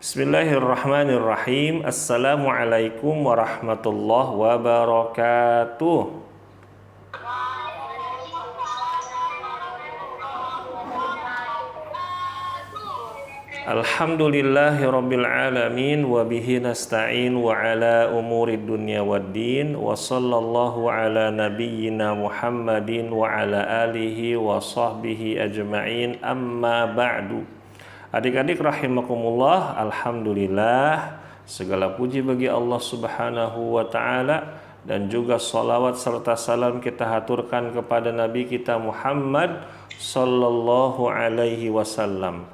Bismillahirrahmanirrahim. Assalamualaikum warahmatullahi wabarakatuh. Alhamdulillahirabbil alamin wa bihi nasta'in wa ala umurid dunya waddin wa sallallahu ala nabiyyina Muhammadin wa ala alihi wa sahbihi ajma'in, amma ba'du. Adik-adik rahimakumullah, alhamdulillah, segala puji bagi Allah Subhanahu wa taala dan juga salawat serta salam kita haturkan kepada Nabi kita Muhammad sallallahu alaihi wasallam.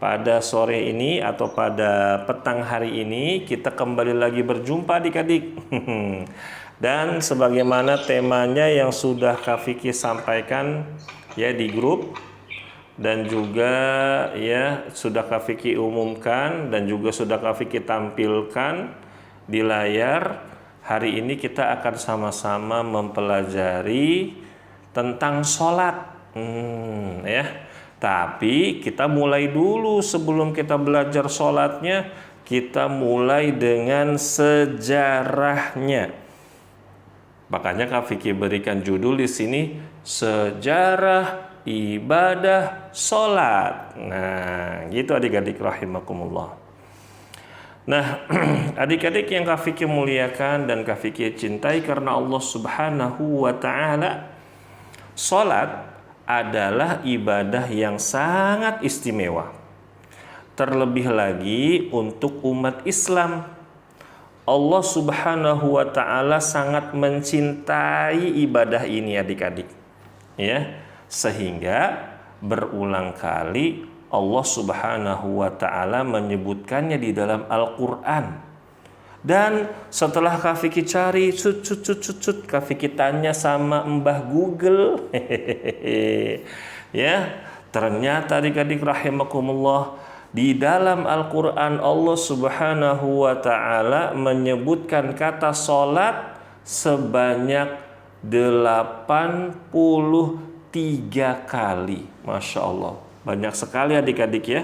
Pada sore ini atau pada petang hari ini kita kembali lagi berjumpa adik-adik. Dan sebagaimana temanya yang sudah Kak Vicky sampaikan ya di grup, dan juga ya sudah Kak Vicky umumkan dan juga sudah Kak Vicky tampilkan di layar, hari ini kita akan sama-sama mempelajari tentang sholat. Ya. Tapi kita mulai dulu, sebelum kita belajar sholatnya, kita mulai dengan sejarahnya. Makanya Kak Vicky berikan judul di sini, sejarah ibadah sholat. Nah, gitu adik-adik rahimakumullah. Nah, adik-adik yang Kak Vicky muliakan dan Kak Vicky cintai karena Allah Subhanahu wa ta'ala, sholat adalah ibadah yang sangat istimewa. Terlebih lagi untuk umat Islam. Allah Subhanahu wa ta'ala sangat mencintai ibadah ini adik-adik. Ya, sehingga berulang kali Allah Subhanahu wa ta'ala menyebutkannya di dalam Al-Qur'an. Dan setelah Kak Vicky cari, Kak Vicky tanya sama Mbah Google. Ya, ternyata adik-adik rahimakumullah, di dalam Al-Qur'an Allah Subhanahu wa ta'ala menyebutkan kata sholat sebanyak 83 kali. Masya Allah, banyak sekali adik-adik ya.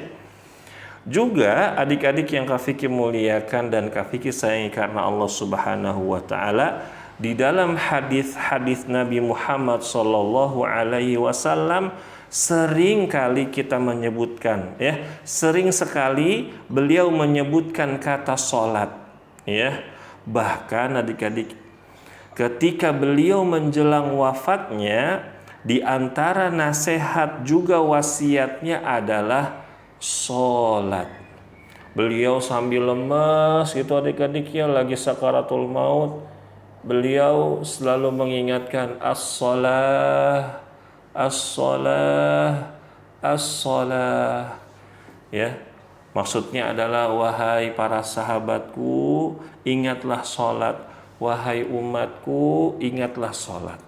Juga adik-adik yang Kak Vicky muliakan dan Kak Vicky sayangi karena Allah Subhanahu wa ta'ala, di dalam hadis-hadis Nabi Muhammad sallallahu alaihi wasallam sering kali kita menyebutkan ya, sering sekali beliau menyebutkan kata sholat ya. Bahkan adik-adik ketika beliau menjelang wafatnya, di antara nasihat juga wasiatnya adalah sholat. Beliau sambil lemas gitu adik-adik ya, lagi sakaratul maut, beliau selalu mengingatkan as-shalah, as-shalah, as-shalah. Ya, maksudnya adalah wahai para sahabatku, ingatlah sholat. Wahai umatku, ingatlah sholat.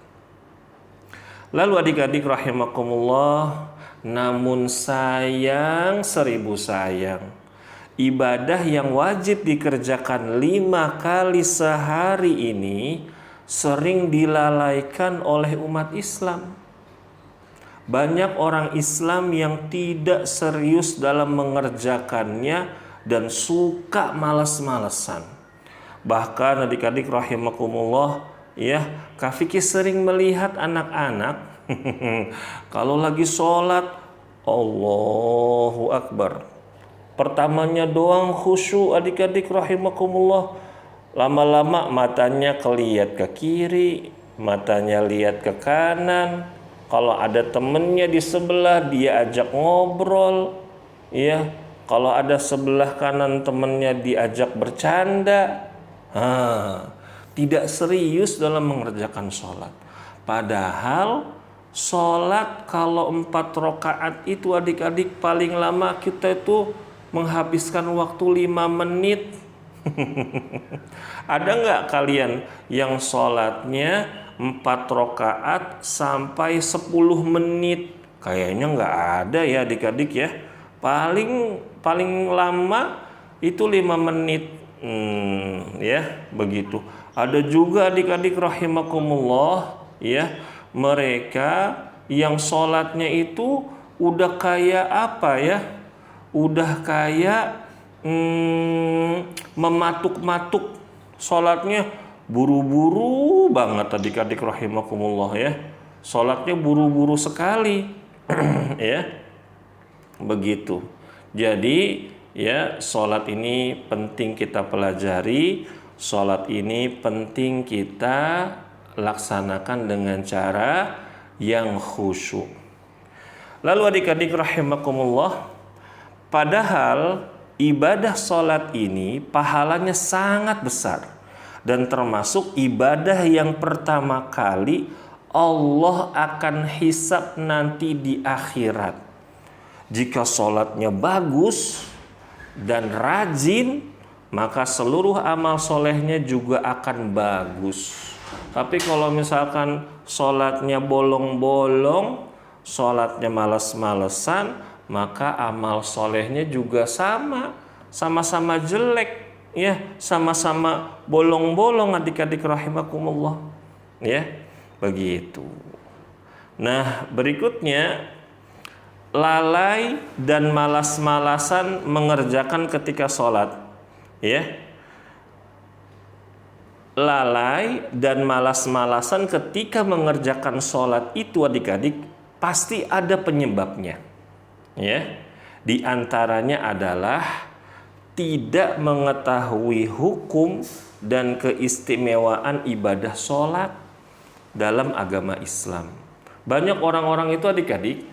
Lalu adik-adik rahimakumullah, namun sayang, seribu sayang, ibadah yang wajib dikerjakan 5 kali sehari ini sering dilalaikan oleh umat Islam. Banyak orang Islam yang tidak serius dalam mengerjakannya dan suka malas-malesan. Bahkan adik-adik rahimakumullah ya, Kak Vicky sering melihat anak-anak kalau lagi sholat, Allahu Akbar, pertamanya doang khusyuk adik-adik rahimakumullah, lama-lama matanya kelihat ke kiri, matanya lihat ke kanan. Kalau ada temennya di sebelah, dia ajak ngobrol ya. Kalau ada sebelah kanan temennya, diajak bercanda. Tidak serius dalam mengerjakan sholat. Padahal sholat kalau 4 rakaat itu adik-adik paling lama kita itu menghabiskan waktu 5 menit. Ada nggak kalian yang sholatnya 4 rakaat sampai 10 menit? Kayaknya nggak ada ya adik-adik ya. Paling lama itu 5 menit. Ya begitu. Ada juga adik-adik rahimakumullah ya, mereka yang sholatnya itu udah kayak apa ya, udah kayak mematuk-matuk sholatnya, buru-buru banget adik-adik rahimakumullah ya. Sholatnya buru-buru sekali ya, begitu. Jadi ya, sholat ini penting kita pelajari, sholat ini penting kita laksanakan dengan cara yang khusyuk. Lalu adik-adik rahimakumullah, padahal ibadah sholat ini pahalanya sangat besar, dan termasuk ibadah yang pertama kali Allah akan hisab nanti di akhirat. Jika sholatnya bagus dan rajin, maka seluruh amal solehnya juga akan bagus. Tapi kalau misalkan sholatnya bolong-bolong, sholatnya malas-malesan, maka amal solehnya juga sama-sama jelek ya, sama-sama bolong-bolong adik-adik rahimakumullah ya, begitu. Nah, berikutnya, lalai dan malas-malasan mengerjakan ketika sholat ya. Lalai dan malas-malasan ketika mengerjakan sholat itu adik-adik pasti ada penyebabnya ya. Di antaranya adalah tidak mengetahui hukum dan keistimewaan ibadah sholat dalam agama Islam. Banyak orang-orang itu adik-adik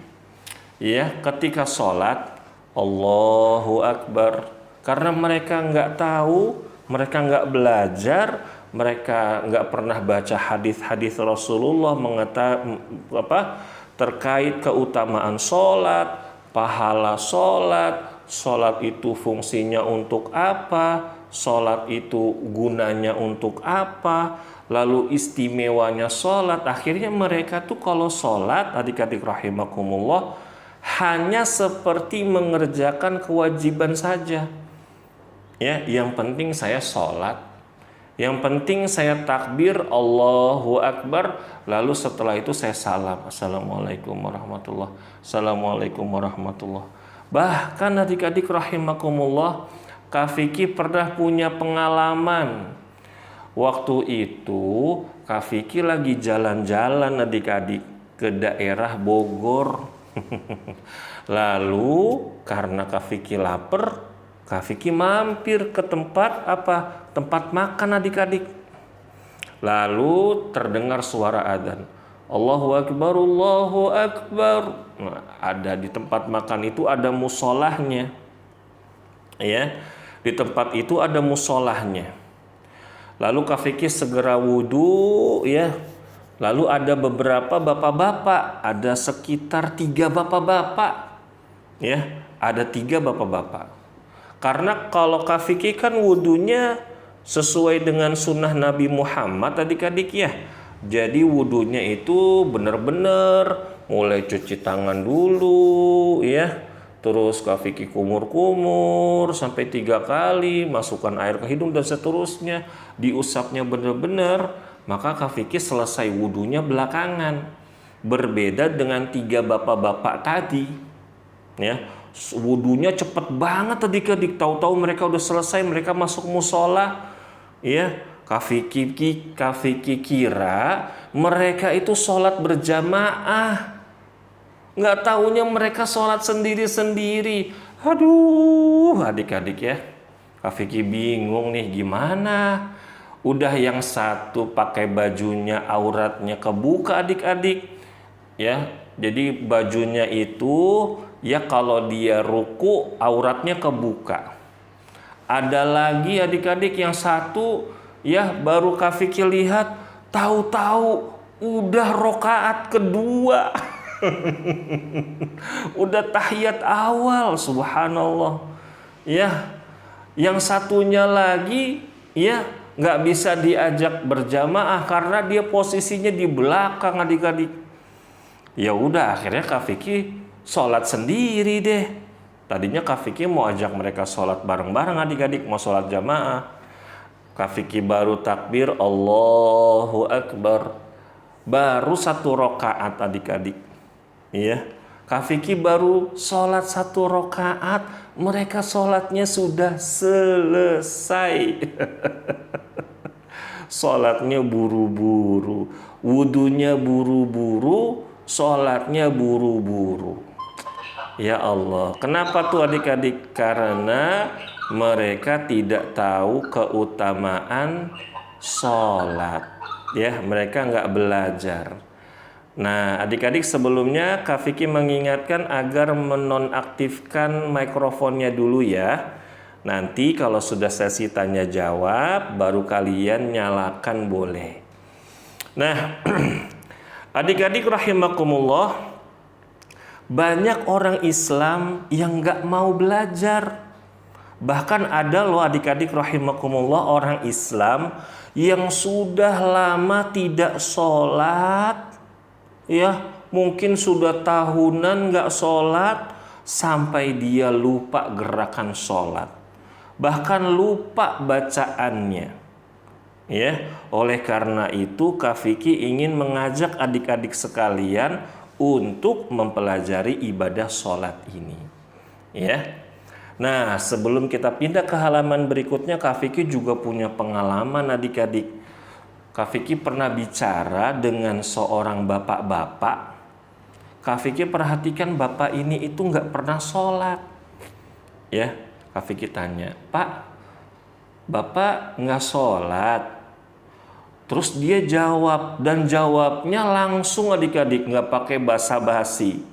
ya, ketika sholat Allahu Akbar, karena mereka nggak tahu, mereka nggak belajar, mereka nggak pernah baca hadis-hadis Rasulullah terkait keutamaan sholat, pahala sholat, sholat itu fungsinya untuk apa, sholat itu gunanya untuk apa, lalu istimewanya sholat. Akhirnya mereka tuh kalau sholat adik-adik rahimakumullah hanya seperti mengerjakan kewajiban saja ya. Yang penting saya sholat, yang penting saya takbir Allahu Akbar, lalu setelah itu saya salam, Assalamualaikum warahmatullah, Assalamualaikum warahmatullah. Bahkan adik-adik rahimakumullah, Kak Vicky pernah punya pengalaman. Waktu itu Kak Vicky lagi jalan-jalan adik-adik ke daerah Bogor. Lalu karena Kak Vicky lapar, Kak Vicky mampir ke tempat tempat makan adik-adik. Lalu terdengar suara adzan, Allahu Akbar, Allahu Akbar. Nah, ada di tempat makan itu ada musolahnya ya. Di tempat itu ada musolahnya. Lalu Kak Vicky segera wudhu ya. Lalu ada beberapa bapak-bapak, ada sekitar 3 bapak-bapak ya, ada 3 bapak-bapak. Karena kalau Kak Vicky kan wudhunya sesuai dengan sunnah Nabi Muhammad adik-adik ya. Jadi wudhunya itu benar-benar mulai cuci tangan dulu ya, terus Kak Vicky kumur-kumur sampai 3 kali, masukkan air ke hidung dan seterusnya, diusapnya benar-benar. Maka Kak Vicky selesai wudhunya belakangan. Berbeda dengan 3 bapak-bapak tadi ya, wudhunya cepet banget adik-adik. Tahu-tahu mereka udah selesai, mereka masuk musola ya. Kak Vicky kira mereka itu sholat berjamaah, nggak taunya mereka sholat sendiri-sendiri. Aduh adik-adik ya, Kak Vicky bingung nih gimana. Udah yang satu pakai bajunya auratnya kebuka adik-adik ya. Jadi bajunya itu ya kalau dia ruku auratnya kebuka. Ada lagi adik-adik yang satu ya, baru Kak Vicky lihat, tahu-tahu udah rokaat kedua. Udah tahiyat awal, subhanallah ya. Yang satunya lagi ya nggak bisa diajak berjamaah karena dia posisinya di belakang adik-adik. Ya udah akhirnya Kak Vicky sholat sendiri deh. Tadinya Kak Vicky mau ajak mereka sholat bareng-bareng adik-adik, mau sholat jamaah. Kak Vicky baru takbir Allahu Akbar, baru 1 rakaat adik-adik. Iya, Kak Vicky baru sholat 1 rakaat, mereka sholatnya sudah selesai. Sholatnya buru-buru, wudunya buru-buru, sholatnya buru-buru. Ya Allah, kenapa tuh adik-adik? Karena mereka tidak tahu keutamaan sholat. Ya, mereka nggak belajar. Nah, adik-adik, sebelumnya Kak Vicky mengingatkan agar menonaktifkan mikrofonnya dulu ya. Nanti kalau sudah sesi tanya jawab, baru kalian nyalakan boleh. Nah, adik-adik rahimakumullah, banyak orang Islam yang nggak mau belajar. Bahkan ada loh adik-adik rahimakumullah orang Islam yang sudah lama tidak sholat, ya mungkin sudah tahunan nggak sholat, sampai dia lupa gerakan sholat, bahkan lupa bacaannya. Ya, oleh karena itu Kak Vicky ingin mengajak adik-adik sekalian untuk mempelajari ibadah sholat ini. Ya. Nah, sebelum kita pindah ke halaman berikutnya, Kak Vicky juga punya pengalaman adik-adik. Kak Vicky pernah bicara dengan seorang bapak-bapak. Kak Vicky perhatikan bapak ini itu nggak pernah sholat. Ya, Kak Vicky tanya, Pak, Bapak nggak sholat? Terus dia jawab, dan jawabnya langsung adik-adik, nggak pakai basa-basi.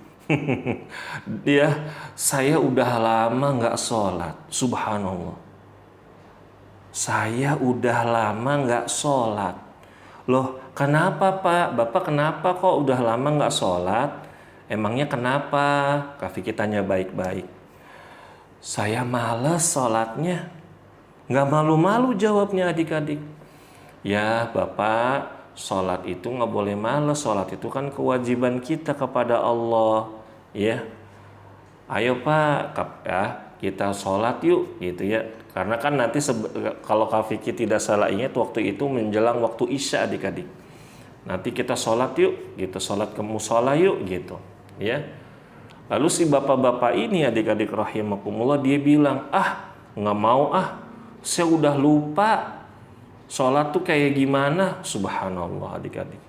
Dia, saya udah lama nggak sholat. Subhanallah. Saya udah lama nggak sholat. Loh, kenapa Pak? Bapak kenapa kok udah lama nggak sholat? Emangnya kenapa? Kak Vicky tanya baik-baik. Saya males sholatnya. Nggak malu-malu jawabnya adik-adik. Ya Bapak, sholat itu nggak boleh males. Sholat itu kan kewajiban kita kepada Allah. Ya, ayo Pak, ya kita sholat yuk, gitu ya. Karena kan nanti kalau Kak Vicky tidak salah ingat, waktu itu menjelang waktu Isya adik-adik. Nanti kita sholat yuk, gitu, sholat ke musola yuk, gitu, ya. Lalu si bapak-bapak ini adik-adik rahimakumullah, dia bilang, nggak mau saya udah lupa sholat tuh kayak gimana. Subhanallah adik-adik.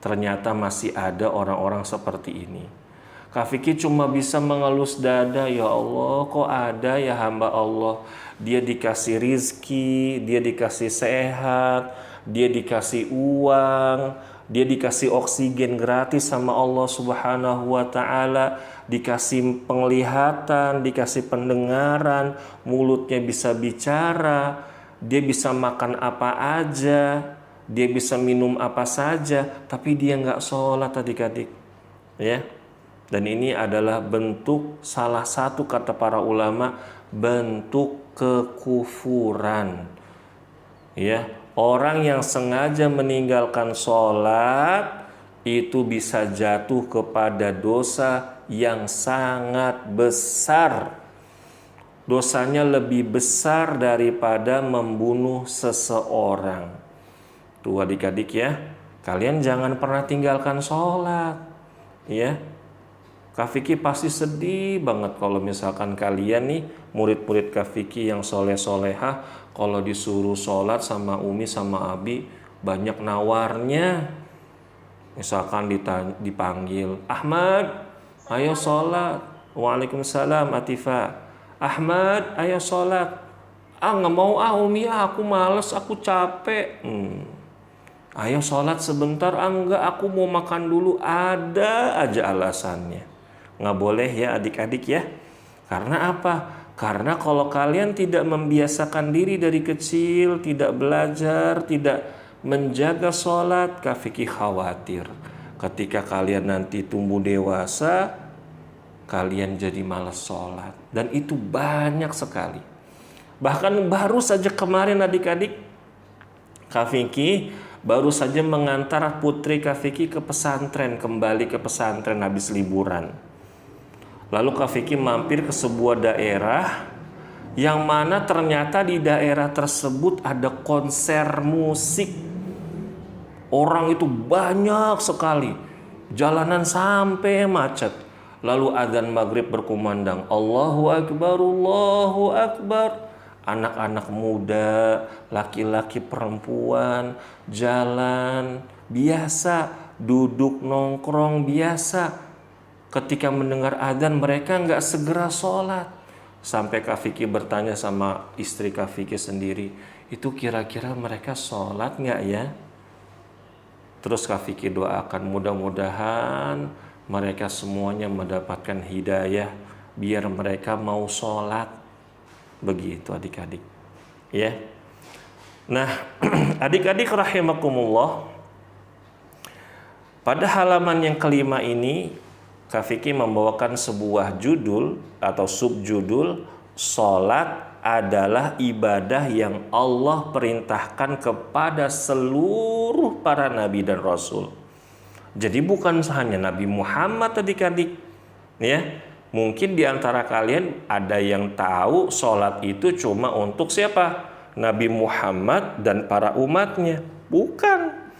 Ternyata masih ada orang-orang seperti ini. Kak Vicky cuma bisa mengelus dada, ya Allah, kok ada ya hamba Allah. Dia dikasih rizki, dia dikasih sehat, dia dikasih uang, dia dikasih oksigen gratis sama Allah Subhanahu wa Ta'ala, dikasih penglihatan, dikasih pendengaran, mulutnya bisa bicara, dia bisa makan apa aja, dia bisa minum apa saja, tapi dia nggak sholat adik-adik, ya. Dan ini adalah bentuk, salah satu kata para ulama, bentuk kekufuran. Ya, orang yang sengaja meninggalkan sholat itu bisa jatuh kepada dosa yang sangat besar. Dosanya lebih besar daripada membunuh seseorang. Tuh adik-adik ya, kalian jangan pernah tinggalkan sholat. Ya, Kak Vicky pasti sedih banget kalau misalkan kalian nih murid-murid Kak Vicky yang soleh-soleha, kalau disuruh sholat sama Umi sama Abi banyak nawarnya. Misalkan dipanggil, Ahmad ayo sholat. Waalaikumsalam Atifa. Ahmad ayo sholat. Nggak mau Umi, aku males, aku capek. Ayo sholat sebentar. Enggak, aku mau makan dulu. Ada aja alasannya. Nggak boleh ya adik-adik ya. Karena apa? Karena kalau kalian tidak membiasakan diri dari kecil, tidak belajar, tidak menjaga sholat, Kak Vicky khawatir ketika kalian nanti tumbuh dewasa, kalian jadi malas sholat. Dan itu banyak sekali. Bahkan baru saja kemarin adik-adik, Kak Vicky baru saja mengantar putri Kak Vicky ke pesantren, kembali ke pesantren habis liburan. Lalu Kak Vicky mampir ke sebuah daerah yang mana ternyata di daerah tersebut ada konser musik. Orang itu banyak sekali, jalanan sampai macet. Lalu adzan maghrib berkumandang, Allahu Akbar, Allahu Akbar. Anak-anak muda, laki-laki perempuan, jalan, biasa, duduk nongkrong biasa. Ketika mendengar adzan mereka nggak segera sholat. Sampai Kak Vicky bertanya sama istri Kak Vicky sendiri, itu kira-kira mereka sholat nggak ya? Terus Kak Vicky doakan mudah-mudahan mereka semuanya mendapatkan hidayah biar mereka mau sholat. Begitu adik-adik ya. Nah adik-adik rahimakumullah, pada halaman yang kelima ini Kak Vicky membawakan sebuah judul atau subjudul, sholat adalah ibadah yang Allah perintahkan kepada seluruh para nabi dan rasul. Jadi bukan hanya Nabi Muhammad adik-adik ya. Mungkin di antara kalian ada yang tahu sholat itu cuma untuk siapa? Nabi Muhammad dan para umatnya. Bukan.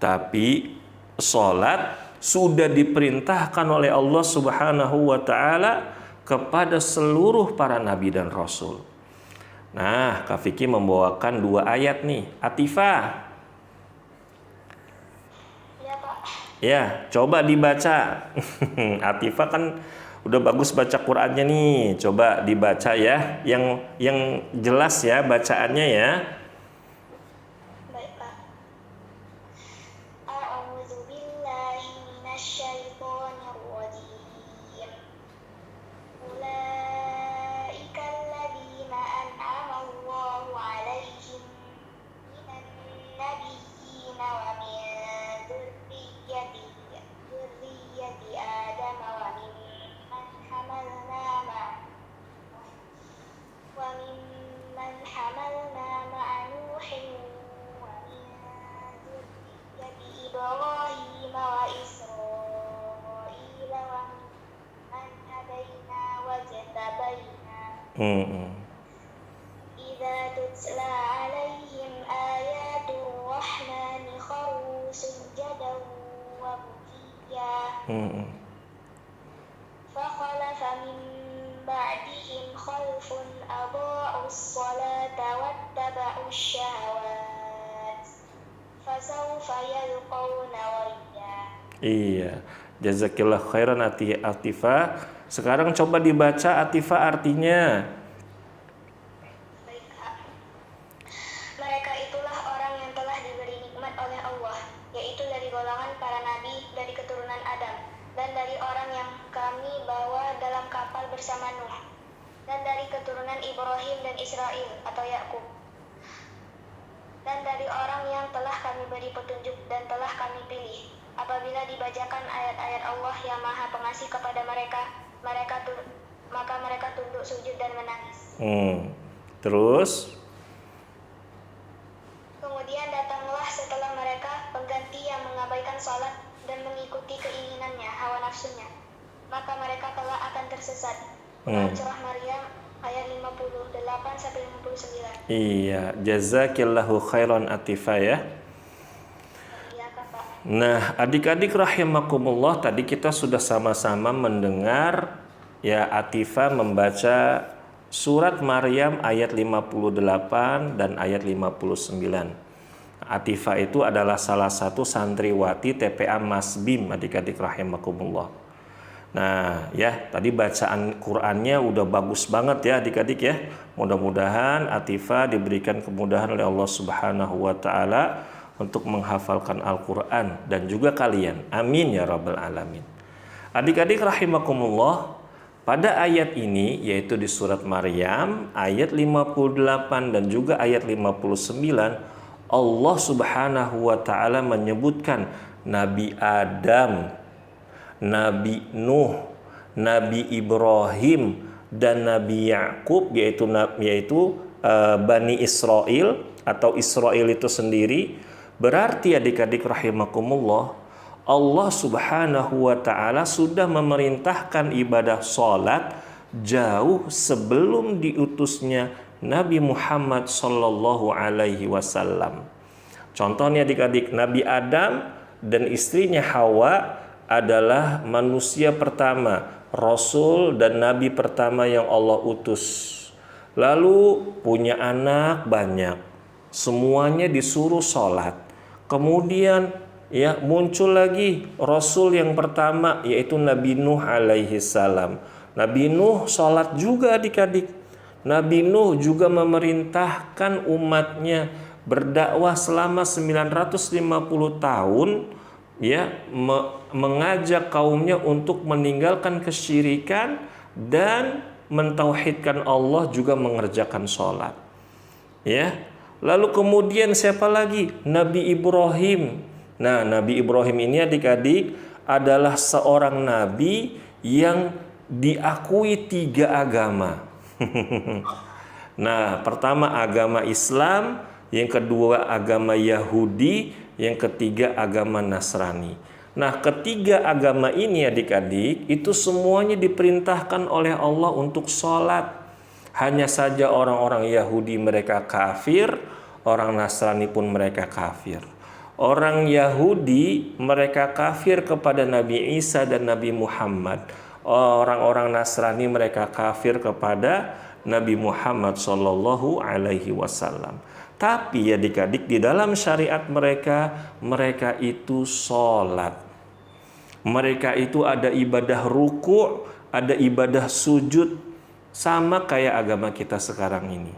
Tapi sholat sudah diperintahkan oleh Allah Subhanahu wa ta'ala kepada seluruh para nabi dan rasul. Nah, Kak Vicky membawakan 2 ayat nih. Atifah. Ya, Pak. Ya, coba dibaca. Atifah kan udah bagus baca Qur'annya nih. Coba dibaca ya. Yang jelas ya bacaannya ya. Baik, Pak. A'udzu billahi minasyaitonir rajim. Ulaika alladziina an'ama Allahu 'alaihim minan nabiyyiina wa min dzurriyyati Adam wa mimman hamalna ma'a Nuhin wa min dzurriyyati Ibrahim wa Israil wa mimman hadaina wajtabaina. Idza tutla 'alaihim ayatur rahmani kharru sujadan wa bukiya. Fakhalafa min ba'dihim khalfun adha'us salata wattaba'us syahawat fasawfa yalqawna ghayya. Iya, jazakillah khairan Atifah. Sekarang coba dibaca Atifah artinya. Baik, Kak. Mereka itulah orang yang telah diberi nikmat oleh Allah, yaitu dari golongan para nabi dari keturunan Adam, dan dari orang yang kami bawa dalam kapal bersama Nuh, dan dari keturunan Ibrahim dan Israil atau Yakub, dan dari orang yang telah kami beri petunjuk dan telah kami pilih. Apabila dibacakan ayat-ayat Allah yang Maha Pengasih kepada mereka, maka mereka tunduk sujud dan menangis. Terus? Kemudian datanglah setelah mereka pengganti yang mengabaikan salat dan mengikuti keinginannya, hawa nafsunya. Maka mereka telah akan tersesat. Surah Maryam ayat 58-59. Iya, jazakillahu khairan Atifah ya. Iya, Kakak. Nah, adik-adik rahimakumullah, tadi kita sudah sama-sama mendengar ya Atifah membaca surat Maryam ayat 58 dan ayat 59. Atifah itu adalah salah satu santriwati TPA Mas Bim, adik-adik rahimakumullah. Nah ya, tadi bacaan Qur'annya udah bagus banget ya adik-adik ya. Mudah-mudahan Atifah diberikan kemudahan oleh Allah Subhanahu wa ta'ala untuk menghafalkan Al-Quran dan juga kalian. Amin ya rabbal alamin. Adik-adik rahimakumullah, pada ayat ini yaitu di surat Maryam ayat 58 dan juga ayat 59, Allah Subhanahu wa ta'ala menyebutkan Nabi Adam, Nabi Nuh, Nabi Ibrahim dan Nabi Yakub yaitu Bani Israel atau Israel itu sendiri. Berarti adik-adik rahimakumullah, Allah Subhanahu wa ta'ala sudah memerintahkan ibadah salat jauh sebelum diutusnya Nabi Muhammad sallallahu alaihi wasallam. Contohnya adik-adik, Nabi Adam dan istrinya Hawa adalah manusia pertama, Rasul dan Nabi pertama yang Allah utus. Lalu punya anak banyak. Semuanya disuruh sholat. Kemudian ya muncul lagi Rasul yang pertama, yaitu Nabi Nuh alaihi salam. Nabi Nuh sholat juga adik-adik. Nabi Nuh juga memerintahkan umatnya berdakwah selama 950 tahun, ya, mengajak kaumnya untuk meninggalkan kesyirikan dan mentauhidkan Allah, juga mengerjakan sholat. Ya, lalu kemudian siapa lagi? Nabi Ibrahim. Nah, Nabi Ibrahim ini adik-adik adalah seorang nabi yang diakui 3 agama. Nah, pertama agama Islam, yang kedua agama Yahudi, yang ketiga agama Nasrani. Nah, ketiga agama ini adik-adik itu semuanya diperintahkan oleh Allah untuk sholat. Hanya saja orang-orang Yahudi mereka kafir, orang Nasrani pun mereka kafir. Orang Yahudi mereka kafir kepada Nabi Isa dan Nabi Muhammad. Orang-orang Nasrani mereka kafir kepada Nabi Muhammad Shallallahu Alaihi Wasallam. Tapi ya adik-adik, di dalam syariat mereka itu sholat. Mereka itu ada ibadah ruku', ada ibadah sujud, sama kayak agama kita sekarang ini.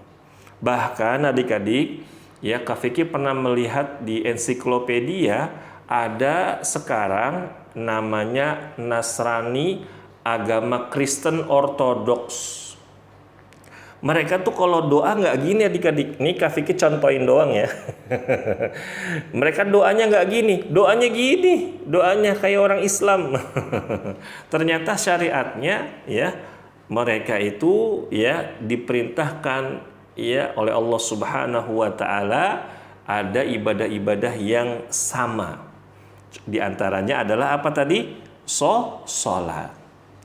Bahkan adik-adik, ya Kak Vicky pernah melihat di ensiklopedia ada sekarang namanya Nasrani, agama Kristen Ortodoks. Mereka tuh kalau doa nggak gini adik-adik. Nih Kak Vicky contohin doang ya. Mereka doanya nggak gini, doanya gini, doanya kayak orang Islam. Ternyata syariatnya ya, mereka itu ya diperintahkan ya oleh Allah Subhanahu wa taala ada ibadah-ibadah yang sama. Di antaranya adalah apa tadi? Sholat.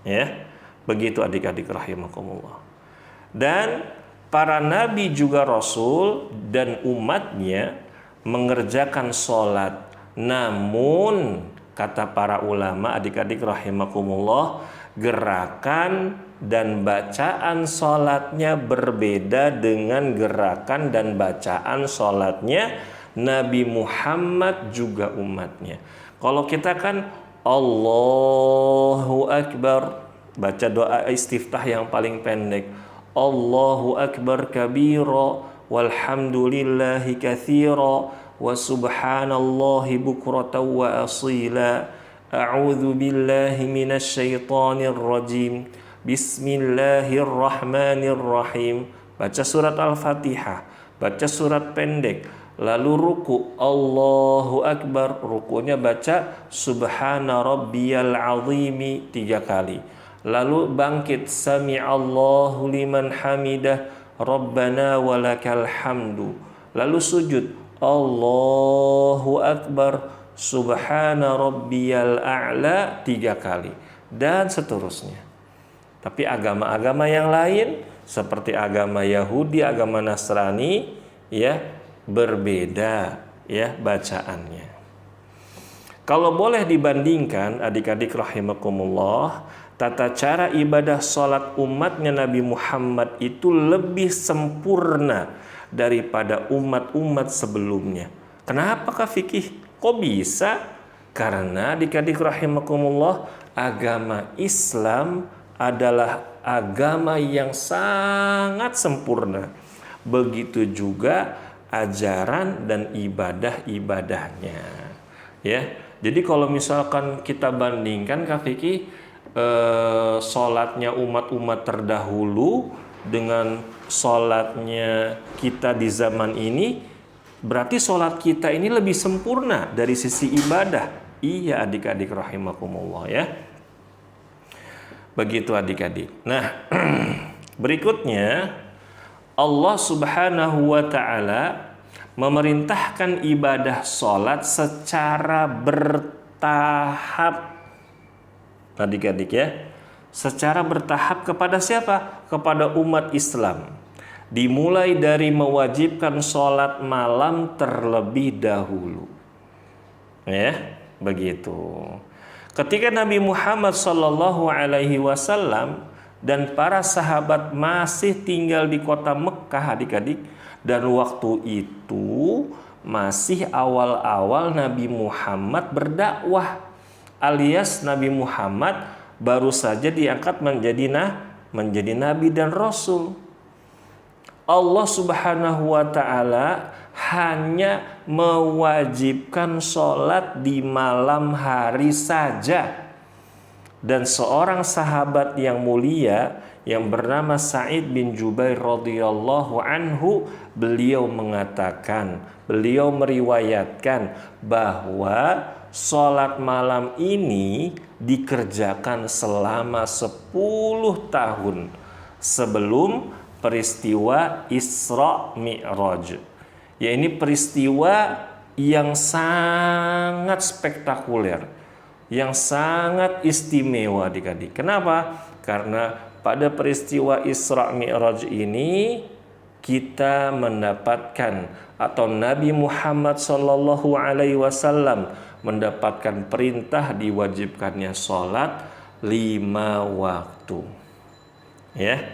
Ya. Begitu adik-adik rahimakumullah. Dan para nabi juga rasul dan umatnya mengerjakan sholat. Namun kata para ulama adik-adik rahimakumullah, gerakan dan bacaan sholatnya berbeda dengan gerakan dan bacaan sholatnya Nabi Muhammad juga umatnya. Kalau kita kan Allahu Akbar, baca doa istiftah yang paling pendek, Allahu Akbar kabira walhamdulillahi katsira wa subhanallahi bukratan wa asila, a'udzu billahi minasy syaithanir rajim, bismillahirrahmanirrahim. Baca surat Al-Fatihah, baca surat pendek, lalu ruku Allahu Akbar, rukunya baca subhana rabbiyal azimi 3 kali. Lalu bangkit sami'allahu liman hamidah rabbana walakal hamdu. Lalu sujud Allahu Akbar subhana rabbiyal a'la 3 kali dan seterusnya. Tapi agama-agama yang lain seperti agama Yahudi, agama Nasrani ya berbeda ya bacaannya. Kalau boleh dibandingkan adik-adik rahimakumullah, tata cara ibadah sholat umatnya Nabi Muhammad itu lebih sempurna daripada umat-umat sebelumnya. Kenapa Kak Fikih? Kok bisa? Karena adik-adik rahimakumullah, agama Islam adalah agama yang sangat sempurna. Begitu juga ajaran dan ibadah-ibadahnya. Ya, jadi kalau misalkan kita bandingkan Kak Vicky sholatnya umat-umat terdahulu dengan sholatnya kita di zaman ini, berarti sholat kita ini lebih sempurna dari sisi ibadah. Iya adik-adik rahimakumullah ya. Begitu adik-adik. Nah, berikutnya Allah Subhanahu wa ta'ala memerintahkan ibadah sholat secara bertahap. Adik-adik ya, secara bertahap kepada siapa? Kepada umat Islam. Dimulai dari mewajibkan sholat malam terlebih dahulu. Ya, begitu. Ketika Nabi Muhammad Shallallahu Alaihi Wasallam dan para sahabat masih tinggal di kota Mekah, adik-adik, dan waktu itu masih awal-awal Nabi Muhammad berdakwah, alias Nabi Muhammad baru saja diangkat menjadi nabi dan rasul. Allah Subhanahu wa taala hanya mewajibkan sholat di malam hari saja. Dan seorang sahabat yang mulia yang bernama Sa'id bin Jubair radhiyallahu anhu, beliau meriwayatkan bahwa sholat malam ini dikerjakan selama 10 tahun sebelum peristiwa Isra Mi'raj. Ya, ini peristiwa yang sangat spektakuler, yang sangat istimewa adik-adik. Kenapa? Karena pada peristiwa Isra Mi'raj ini kita mendapatkan, atau Nabi Muhammad Shallallahu Alaihi Wasallam mendapatkan perintah diwajibkannya sholat 5 waktu. Ya,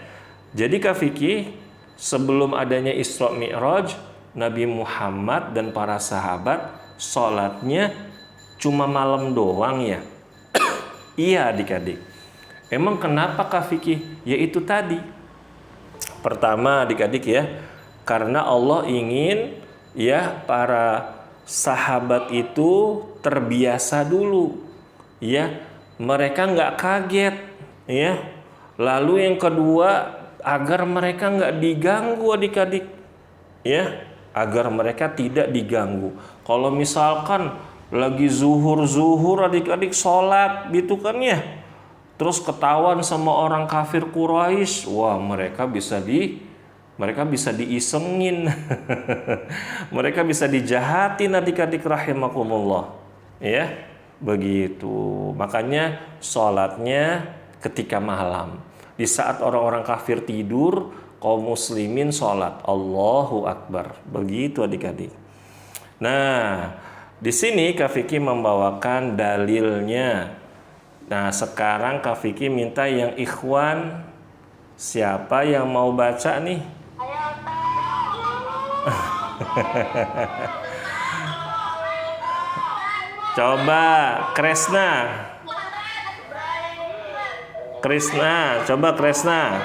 jadi Kak Vicky, sebelum adanya Isra Mi'raj, Nabi Muhammad dan para sahabat sholatnya cuma malam doang ya. Iya adik-adik. Emang kenapa Kak Vicky? Ya itu tadi. Pertama adik-adik ya, karena Allah ingin ya para sahabat itu terbiasa dulu. Ya, mereka nggak kaget. Ya. Lalu yang kedua, agar mereka nggak diganggu adik-adik. Ya, agar mereka tidak diganggu. Kalau misalkan lagi zuhur adik-adik sholat gitu kan ya, terus ketahuan sama orang kafir Quraisy, wah mereka bisa diisengin. Mereka bisa dijahatin adik-adik rahimakumullah. Ya, begitu. Makanya sholatnya ketika malam. Di saat orang-orang kafir tidur, kaum muslimin sholat. Allahu Akbar. Begitu adik-adik. Nah, di sini Kak Vicky membawakan dalilnya. Nah, sekarang Kak Vicky minta yang ikhwan, siapa yang mau baca nih? Coba Kresna, coba Kresna.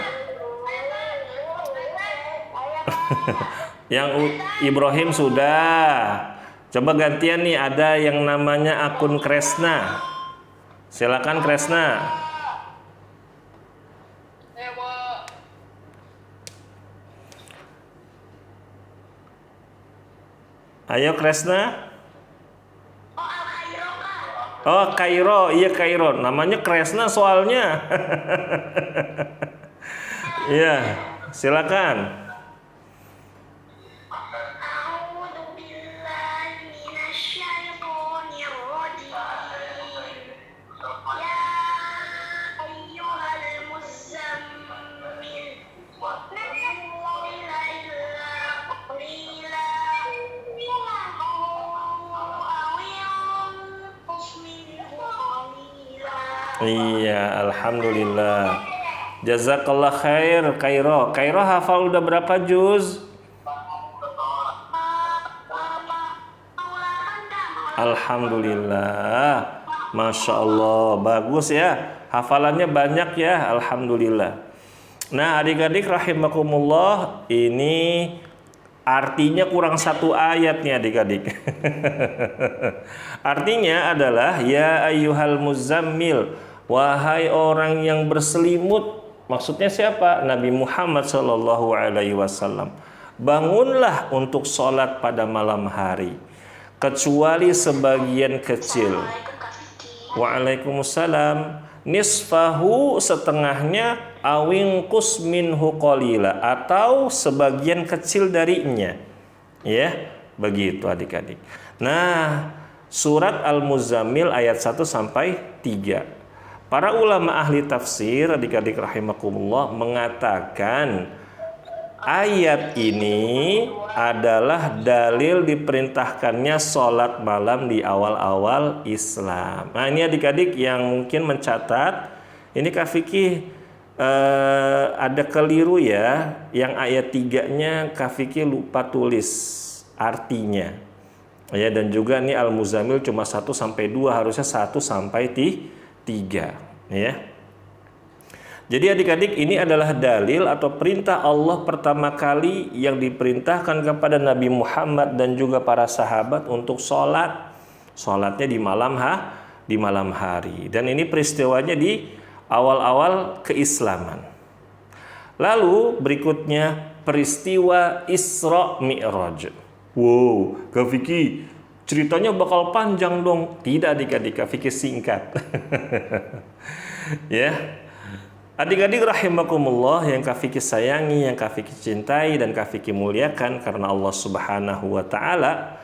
Yang Ibrahim sudah. Coba gantian nih, ada yang namanya akun Kresna. Silakan Kresna. Ayo Kresna. Oh, Kairo, iya Kairo. Namanya Kresna soalnya. Iya, silakan. Iya, alhamdulillah. Jazakallah khair, Kairo. Kairo hafal udah berapa juz? Alhamdulillah. Masya Allah, bagus ya. Hafalannya banyak ya, alhamdulillah. Nah, adik-adik rahimakumullah, ini artinya kurang 1 ayat nih adik-adik. Artinya adalah ya ayyuhal muzammil, wahai orang yang berselimut. Maksudnya siapa? Nabi Muhammad Shallallahu Alaihi Wasallam. Bangunlah untuk sholat pada malam hari, kecuali sebagian kecil. Waalaikumsalam. Nisfahu, setengahnya, awingkus minhu qalila, atau sebagian kecil darinya. Ya, begitu adik-adik. Nah, surat Al-Muzammil ayat 1 sampai 3. Para ulama ahli tafsir adik-adik rahimakumullah mengatakan ayat ini adalah dalil diperintahkannya sholat malam di awal-awal Islam. Nah, ini adik-adik yang mungkin mencatat, ini Kak Fikih ada keliru ya, yang ayat 3-nya Kak Fikih lupa tulis artinya. Ya, dan juga ini Al-Muzammil cuma 1 sampai 2, harusnya 1 sampai 3, ya. Jadi adik-adik, ini adalah dalil atau perintah Allah pertama kali yang diperintahkan kepada Nabi Muhammad dan juga para sahabat untuk sholat. Sholatnya di malam hari. Dan ini peristiwanya di awal-awal keislaman. Lalu berikutnya peristiwa Isra Mi'raj. Wow, Kak Fikih, ceritanya bakal panjang dong. Tidak adik-adik, Kak Fikih singkat. Ya. Adik-adik rahimakumullah yang Kak Fikih sayangi, yang Kak Fikih cintai dan Kak Fikih muliakan karena Allah Subhanahu wa taala,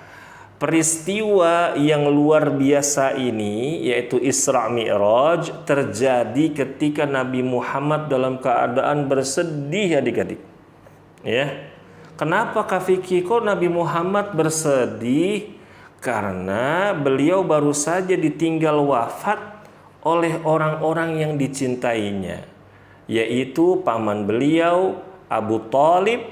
peristiwa yang luar biasa ini yaitu Isra Mi'raj terjadi ketika Nabi Muhammad dalam keadaan bersedih adik-adik. Ya. Kenapa Kak Fikih kok Nabi Muhammad bersedih? Karena beliau baru saja ditinggal wafat oleh orang-orang yang dicintainya, yaitu paman beliau Abu Thalib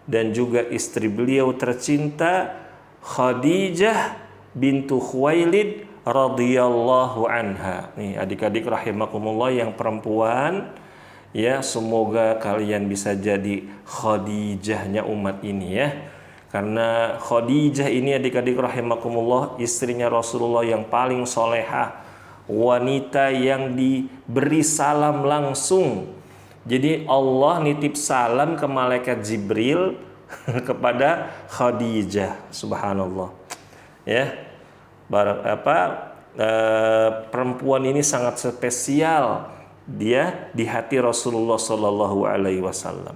dan juga istri beliau tercinta Khadijah bintu Khuwailid radhiyallahu anha. Nih adik-adik rahimakumullah yang perempuan, ya semoga kalian bisa jadi Khadijahnya umat ini ya. Karena Khadijah ini adik-adik rahimakumullah istrinya Rasulullah yang paling solehah, wanita yang diberi salam langsung. Jadi Allah nitip salam ke malaikat Jibril kepada Khadijah, subhanallah. Ya, perempuan ini sangat spesial dia di hati Rasulullah Shallallahu Alaihi Wasallam.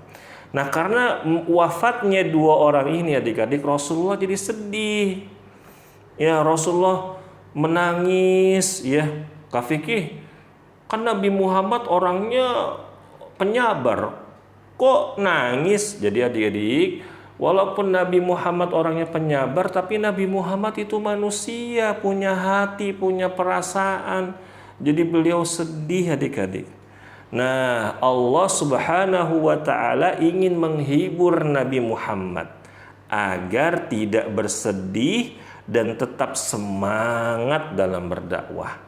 Nah, karena wafatnya dua orang ini adik-adik, Rasulullah jadi sedih. Ya, Rasulullah menangis. Ya, Kak Fikih, kan Nabi Muhammad orangnya penyabar, kok nangis? Jadi adik-adik, walaupun Nabi Muhammad orangnya penyabar, tapi Nabi Muhammad itu manusia, punya hati, punya perasaan. Jadi beliau sedih adik-adik. Nah, Allah Subhanahu wa taala ingin menghibur Nabi Muhammad agar tidak bersedih dan tetap semangat dalam berdakwah.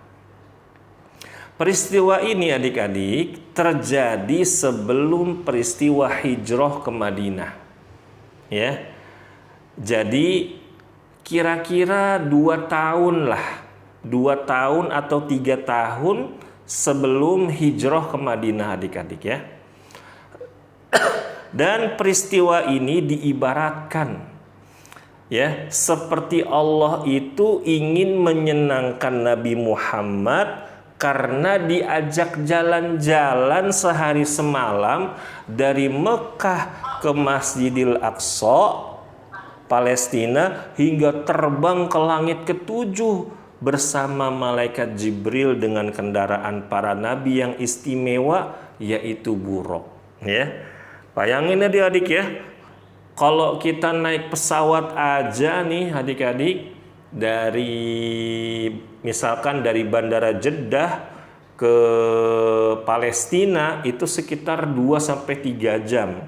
Peristiwa ini adik-adik terjadi sebelum peristiwa hijrah ke Madinah. Ya. Jadi kira-kira 2 tahun lah. 2 tahun atau 3 tahun sebelum hijrah ke Madinah adik-adik ya. Dan peristiwa ini diibaratkan ya seperti Allah itu ingin menyenangkan Nabi Muhammad karena diajak jalan-jalan sehari semalam dari Mekah ke Masjidil Aqsa, Palestina, hingga terbang ke langit ke-7 bersama malaikat Jibril dengan kendaraan para nabi yang istimewa, yaitu buraq. Ya, bayangin adik-adik ya, kalau kita naik pesawat aja nih adik-adik, misalkan dari Bandara Jeddah ke Palestina itu sekitar 2-3 jam.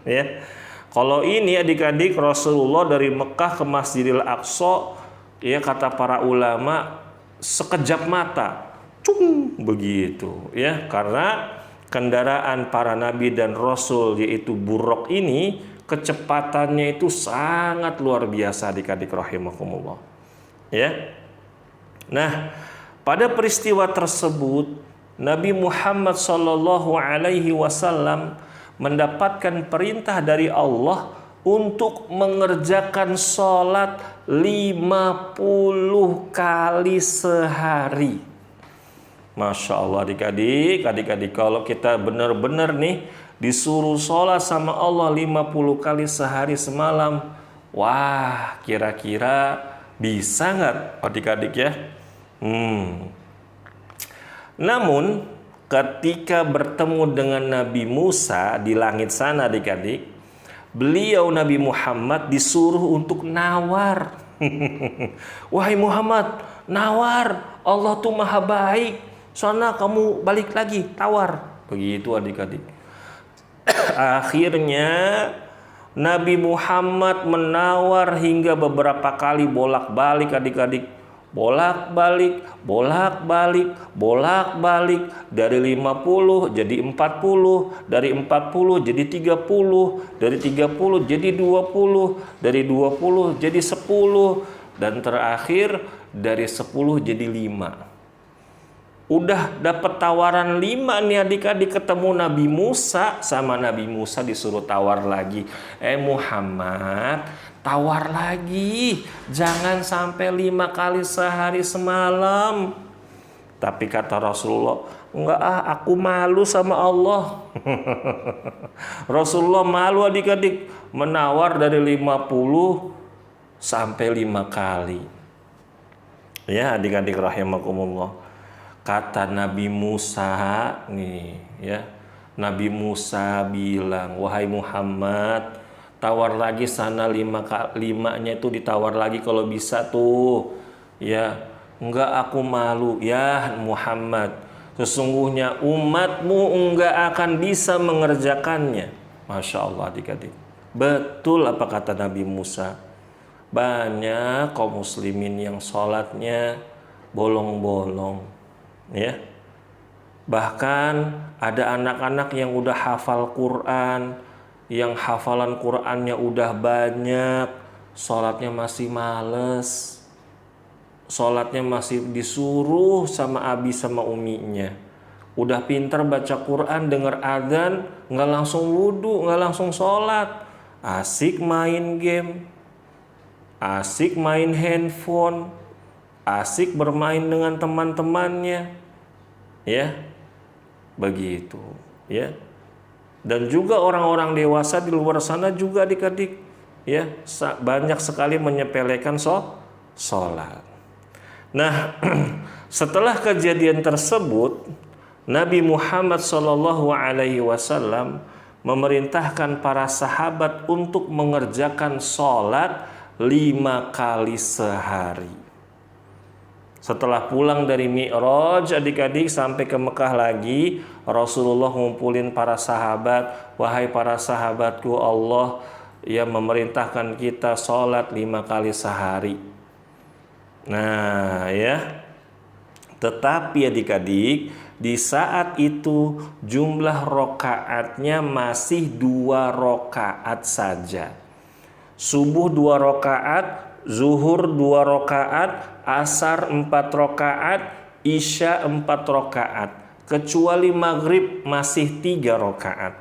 Ya. Kalau ini adik-adik Rasulullah dari Mekah ke Masjidil Aqsa, ya kata para ulama sekejap mata. Cung begitu ya, karena kendaraan para nabi dan rasul yaitu buraq ini kecepatannya itu sangat luar biasa adik-adik rahimakumullah. Ya. Nah, pada peristiwa tersebut Nabi Muhammad sallallahu alaihi wasallam mendapatkan perintah dari Allah untuk mengerjakan sholat 50 kali sehari. Masya Allah adik-adik, kalau kita benar-benar nih disuruh sholat sama Allah 50 kali sehari semalam, wah kira-kira bisa nggak adik-adik ya? Namun ketika bertemu dengan Nabi Musa di langit sana adik-adik, beliau Nabi Muhammad disuruh untuk nawar. Wahai Muhammad, nawar, Allah tuh maha baik, sana kamu balik lagi, tawar. Begitu adik-adik. Akhirnya Nabi Muhammad menawar hingga beberapa kali bolak-balik adik-adik. Bolak-balik, bolak-balik, bolak-balik. Dari 50 jadi 40, dari 40 jadi 30, dari 30 jadi 20, dari 20 jadi 10, dan terakhir dari 10 jadi 5. Udah dapat tawaran 5 nih adik-adik, ketemu Nabi Musa, sama Nabi Musa disuruh tawar lagi. Muhammad, tawar lagi, jangan sampai 5 kali sehari semalam. Tapi kata Rasulullah, enggak aku malu sama Allah. Rasulullah malu adik-adik, menawar dari 50 sampai 5 kali. Ya adik-adik rahimakumullah. Kata Nabi Musa nih ya, Nabi Musa bilang, wahai Muhammad, tawar lagi sana 5-nya itu ditawar lagi kalau bisa tuh ya. Enggak, aku malu ya Muhammad, sesungguhnya umatmu enggak akan bisa mengerjakannya. Masya Allah adik-adik, betul apa kata Nabi Musa. Banyak kaum muslimin yang sholatnya bolong-bolong ya, bahkan ada anak-anak yang udah hafal Quran, yang hafalan Qurannya udah banyak, sholatnya masih males, sholatnya masih disuruh sama abi sama uminya. Udah pintar baca Quran, dengar adzan, nggak langsung wudhu, nggak langsung sholat, asik main game, asik main handphone, asik bermain dengan teman-temannya, ya, begitu, ya. Dan juga orang-orang dewasa di luar sana juga adik-adik, ya, banyak sekali menyepelekan sholat. Nah, setelah kejadian tersebut, Nabi Muhammad SAW memerintahkan para sahabat untuk mengerjakan sholat 5 kali sehari. Setelah pulang dari Mi'raj adik-adik sampai ke Mekah lagi, Rasulullah ngumpulin para sahabat, wahai para sahabatku, Allah yang memerintahkan kita sholat 5 kali sehari. Nah ya, tetapi adik-adik, di saat itu jumlah rokaatnya masih 2 rokaat saja. Subuh 2 rokaat, zuhur 2 rokaat, asar 4 rokaat, isya 4 rokaat, kecuali maghrib masih 3 rokaat.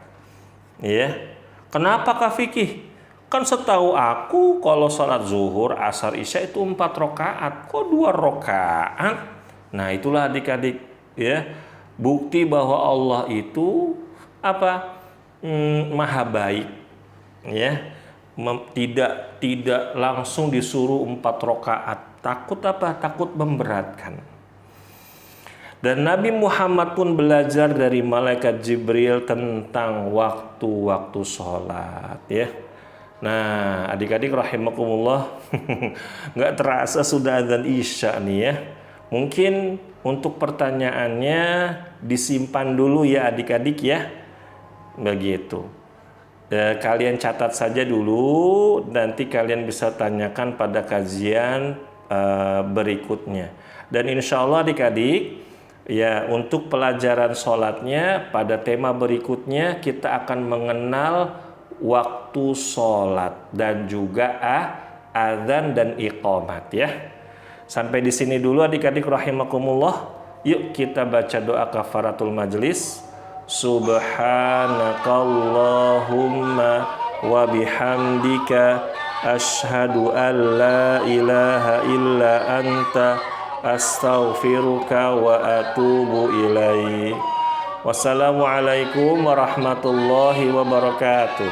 Ya, kenapa Kak Fikih? Kan setahu aku kalau sholat zuhur, asar, isya itu 4 rokaat, kok 2 rokaat? Nah itulah adik-adik ya, bukti bahwa Allah itu apa? Maha baik, ya. Tidak langsung disuruh 4 rokaat. Takut apa? Takut memberatkan. Dan Nabi Muhammad pun belajar dari malaikat Jibril tentang waktu-waktu sholat ya. Nah adik-adik rahimakumullah, nggak terasa sudah azan isya nih ya. Mungkin untuk pertanyaannya disimpan dulu ya adik-adik ya, begitu. Kalian catat saja dulu, nanti kalian bisa tanyakan pada kajian berikutnya. Dan insya Allah adik-adik ya, untuk pelajaran sholatnya pada tema berikutnya kita akan mengenal waktu sholat dan juga adzan dan iqamat ya. Sampai di sini dulu adik-adik rahimakumullah. Yuk kita baca doa kafaratul majlis. Subhanakallahumma wa bihamdika asyhadu an la ilaha illa anta astaghfiruka wa atubu ilaik. Wassalamualaikum warahmatullahi wabarakatuh.